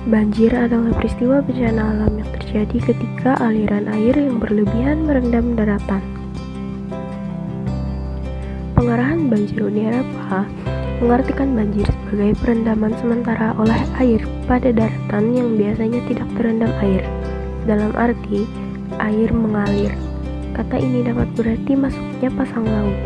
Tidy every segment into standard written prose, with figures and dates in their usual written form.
Banjir adalah peristiwa bencana alam yang terjadi ketika aliran air yang berlebihan merendam daratan. Pengarahan Banjir Uni Eropa mengartikan banjir sebagai perendaman sementara oleh air pada daratan yang biasanya tidak terendam air. Dalam arti, air mengalir. Kata ini dapat berarti masuknya pasang laut.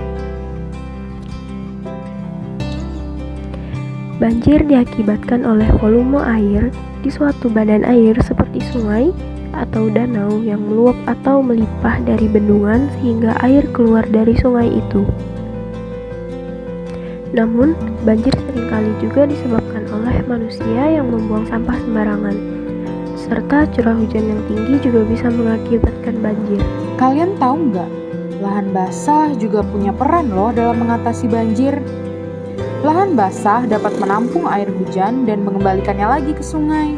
Banjir diakibatkan oleh volume air di suatu badan air seperti sungai atau danau yang meluap atau melimpah dari bendungan sehingga air keluar dari sungai itu. Namun, banjir seringkali juga disebabkan oleh manusia yang membuang sampah sembarangan, serta curah hujan yang tinggi juga bisa mengakibatkan banjir. Kalian tahu nggak? Lahan basah juga punya peran loh dalam mengatasi banjir. Lahan basah dapat menampung air hujan dan mengembalikannya lagi ke sungai.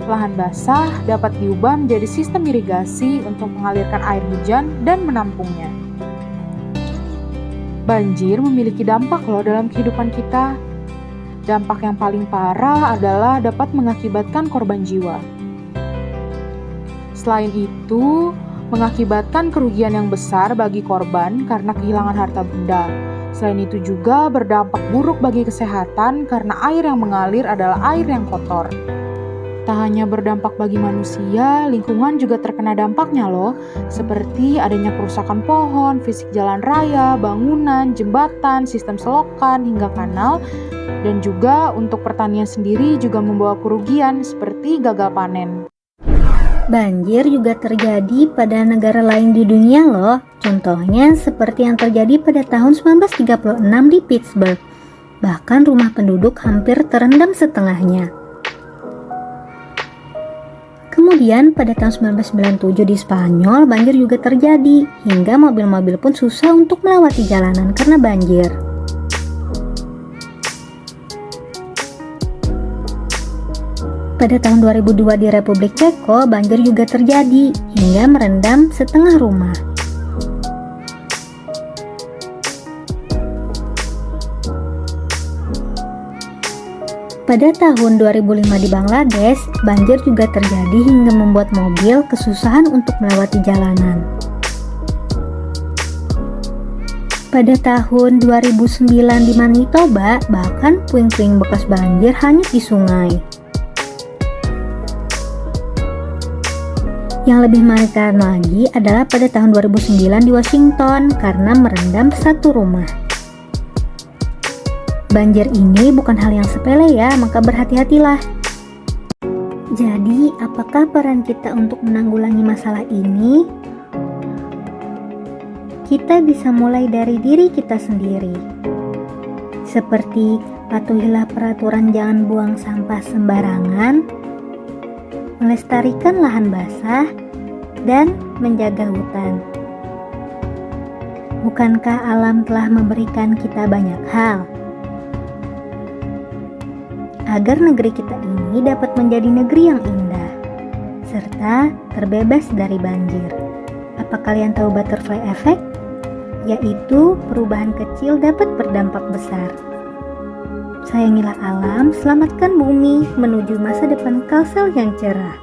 Lahan basah dapat diubah menjadi sistem irigasi untuk mengalirkan air hujan dan menampungnya. Banjir memiliki dampak loh dalam kehidupan kita. Dampak yang paling parah adalah dapat mengakibatkan korban jiwa. Selain itu, mengakibatkan kerugian yang besar bagi korban karena kehilangan harta benda. Selain itu juga berdampak buruk bagi kesehatan karena air yang mengalir adalah air yang kotor. Tak hanya berdampak bagi manusia, lingkungan juga terkena dampaknya loh, seperti adanya kerusakan pohon, fisik jalan raya, bangunan, jembatan, sistem selokan, hingga kanal, dan juga untuk pertanian sendiri juga membawa kerugian seperti gagal panen. Banjir juga terjadi pada negara lain di dunia loh. Contohnya seperti yang terjadi pada tahun 1936 di Pittsburgh. Bahkan rumah penduduk hampir terendam setengahnya. Kemudian pada tahun 1997 di Spanyol, banjir juga terjadi hingga mobil-mobil pun susah untuk melewati jalanan karena banjir. Pada tahun 2002 di Republik Ceko, banjir juga terjadi hingga merendam setengah rumah. Pada tahun 2005 di Bangladesh, banjir juga terjadi hingga membuat mobil kesusahan untuk melewati jalanan. Pada tahun 2009 di Manitoba, bahkan puing-puing bekas banjir hanyut di sungai. Yang lebih mengerikan lagi adalah pada tahun 2009 di Washington karena merendam satu rumah. Banjir ini bukan hal yang sepele ya, maka berhati-hatilah. Jadi, apakah peran kita untuk menanggulangi masalah ini? Kita bisa mulai dari diri kita sendiri. Seperti patuhilah peraturan jangan buang sampah sembarangan, melestarikan lahan basah, dan menjaga hutan. Bukankah alam telah memberikan kita banyak hal? Agar negeri kita ini dapat menjadi negeri yang indah, serta terbebas dari banjir. Apa kalian tahu butterfly effect? Yaitu perubahan kecil dapat berdampak besar. Sayangilah alam, selamatkan bumi menuju masa depan Kalsel yang cerah.